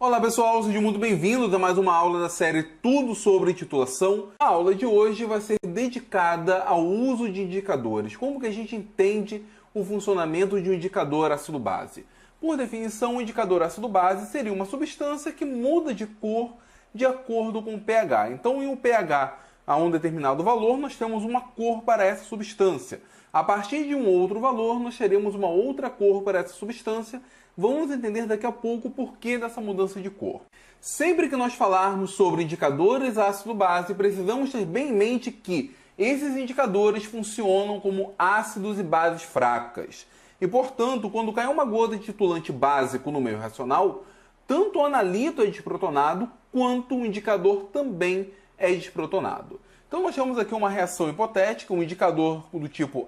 Olá pessoal, sejam muito bem-vindos a mais uma aula da série Tudo sobre Titulação. A aula de hoje vai ser dedicada ao uso de indicadores. Como que a gente entende o funcionamento de um indicador ácido-base? Por definição, o indicador ácido-base seria uma substância que muda de cor de acordo com o pH. Então, em um pH a um determinado valor, nós temos uma cor para essa substância. A partir de um outro valor, nós teremos uma outra cor para essa substância. Vamos entender daqui a pouco o porquê dessa mudança de cor. Sempre que nós falarmos sobre indicadores ácido-base, precisamos ter bem em mente que esses indicadores funcionam como ácidos e bases fracas. E, portanto, quando cai uma gota de titulante básico no meio reacional, tanto o analito é desprotonado, quanto o indicador também é desprotonado. Então nós temos aqui uma reação hipotética, um indicador do tipo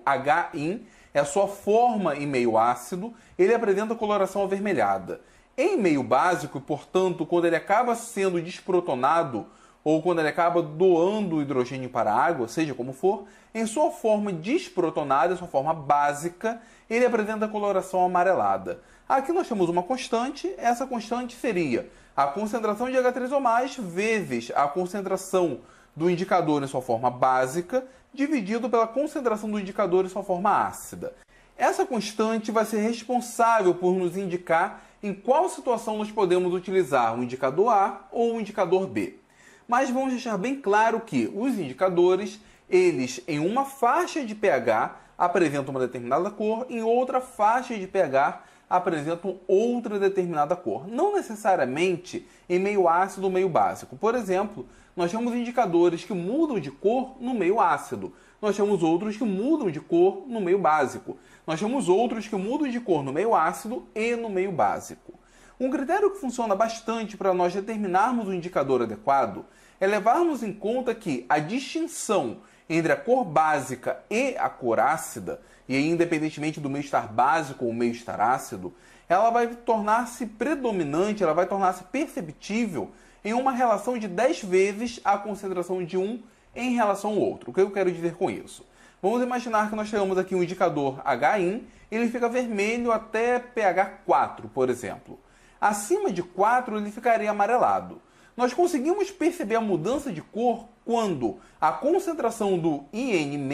HIN, é a sua forma em meio ácido, ele apresenta coloração avermelhada. Em meio básico, portanto, quando ele acaba sendo desprotonado, ou quando ele acaba doando o hidrogênio para a água, seja como for, em sua forma desprotonada, sua forma básica, ele apresenta coloração amarelada. Aqui nós temos uma constante, essa constante seria a concentração de H3O+, vezes a concentração do indicador em sua forma básica, dividido pela concentração do indicador em sua forma ácida. Essa constante vai ser responsável por nos indicar em qual situação nós podemos utilizar o indicador A ou o indicador B. Mas vamos deixar bem claro que os indicadores, eles em uma faixa de pH apresentam uma determinada cor, em outra faixa de pH apresentam outra determinada cor. Não necessariamente em meio ácido ou meio básico. Por exemplo, nós temos indicadores que mudam de cor no meio ácido. Nós temos outros que mudam de cor no meio básico. Nós temos outros que mudam de cor no meio ácido e no meio básico. Um critério que funciona bastante para nós determinarmos o indicador adequado é levarmos em conta que a distinção entre a cor básica e a cor ácida, e aí, independentemente do meio estar básico ou meio estar ácido, ela vai tornar-se predominante, ela vai tornar-se perceptível em uma relação de 10 vezes a concentração de um em relação ao outro. O que eu quero dizer com isso? Vamos imaginar que nós temos aqui um indicador HIN, ele fica vermelho até pH 4, por exemplo. Acima de 4 ele ficaria amarelado. Nós conseguimos perceber a mudança de cor quando a concentração do IN-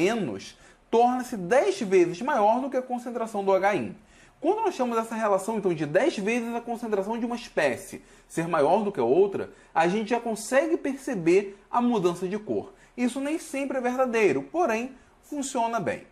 torna-se 10 vezes maior do que a concentração do HIN. Quando nós temos essa relação então de 10 vezes a concentração de uma espécie ser maior do que a outra, a gente já consegue perceber a mudança de cor. Isso nem sempre é verdadeiro, porém funciona bem.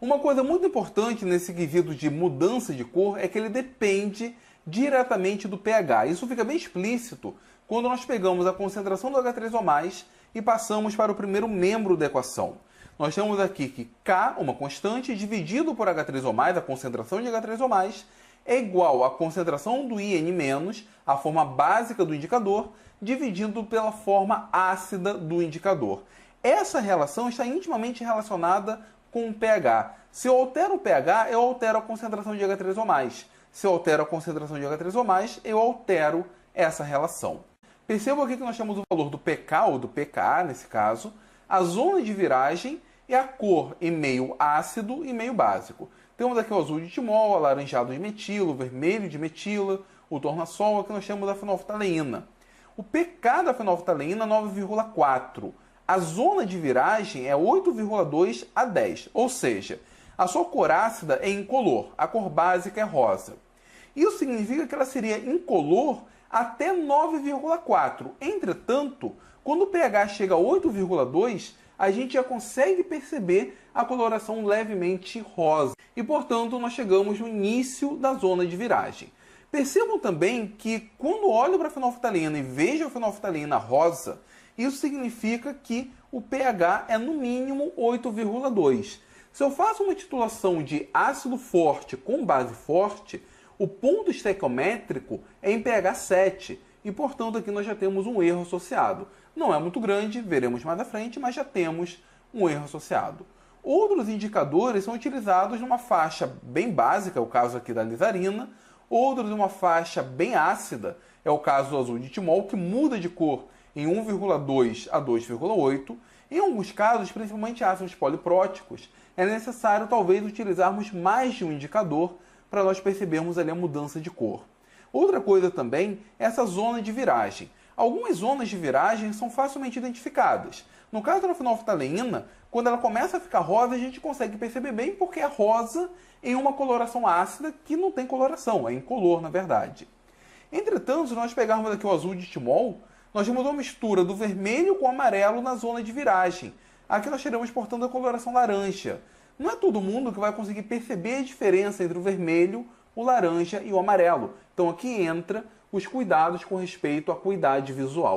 Uma coisa muito importante nesse quesito de mudança de cor é que ele depende diretamente do pH. Isso fica bem explícito quando nós pegamos a concentração do H3O+, e passamos para o primeiro membro da equação. Nós temos aqui que K, uma constante, dividido por H3O+, a concentração de H3O+, é igual à concentração do IN-, a forma básica do indicador, dividido pela forma ácida do indicador. Essa relação está intimamente relacionada com o pH. Se eu altero o pH, eu altero a concentração de H3O+. Se eu altero a concentração de H3O+, eu altero essa relação. Perceba aqui que nós temos o valor do pK, ou do pKa nesse caso, a zona de viragem e a cor em meio ácido e meio básico. Temos aqui o azul de timol, o alaranjado de metilo, o vermelho de metila, o tornassol, aqui nós temos a fenolftaleína. O pK da fenolftaleína é 9,4. A zona de viragem é 8,2 a 10, ou seja, a sua cor ácida é incolor, a cor básica é rosa. Isso significa que ela seria incolor até 9,4. Entretanto, quando o pH chega a 8,2, a gente já consegue perceber a coloração levemente rosa. E, portanto, nós chegamos no início da zona de viragem. Percebam também que, quando olho para a fenolftaleína e vejo a fenolftaleína rosa, isso significa que o pH é no mínimo 8,2. Se eu faço uma titulação de ácido forte com base forte, o ponto estequiométrico é em pH 7 e, portanto, aqui nós já temos um erro associado. Não é muito grande, veremos mais à frente, mas já temos um erro associado. Outros indicadores são utilizados numa faixa bem básica, é o caso aqui da lisarina, outros numa faixa bem ácida, é o caso do azul de timol, que muda de cor em 1,2 a 2,8. Em alguns casos, principalmente ácidos polipróticos, é necessário talvez utilizarmos mais de um indicador para nós percebermos ali a mudança de cor. Outra coisa também é essa zona de viragem. Algumas zonas de viragem são facilmente identificadas. No caso da fenolftaleína, quando ela começa a ficar rosa, a gente consegue perceber bem porque é rosa em uma coloração ácida que não tem coloração, é incolor na verdade. Entretanto, se nós pegarmos aqui o azul de timol, nós temos uma mistura do vermelho com o amarelo na zona de viragem. Aqui nós teremos, portanto, a coloração laranja. Não é todo mundo que vai conseguir perceber a diferença entre o vermelho, o laranja e o amarelo. Então aqui entra os cuidados com respeito à acuidade visual.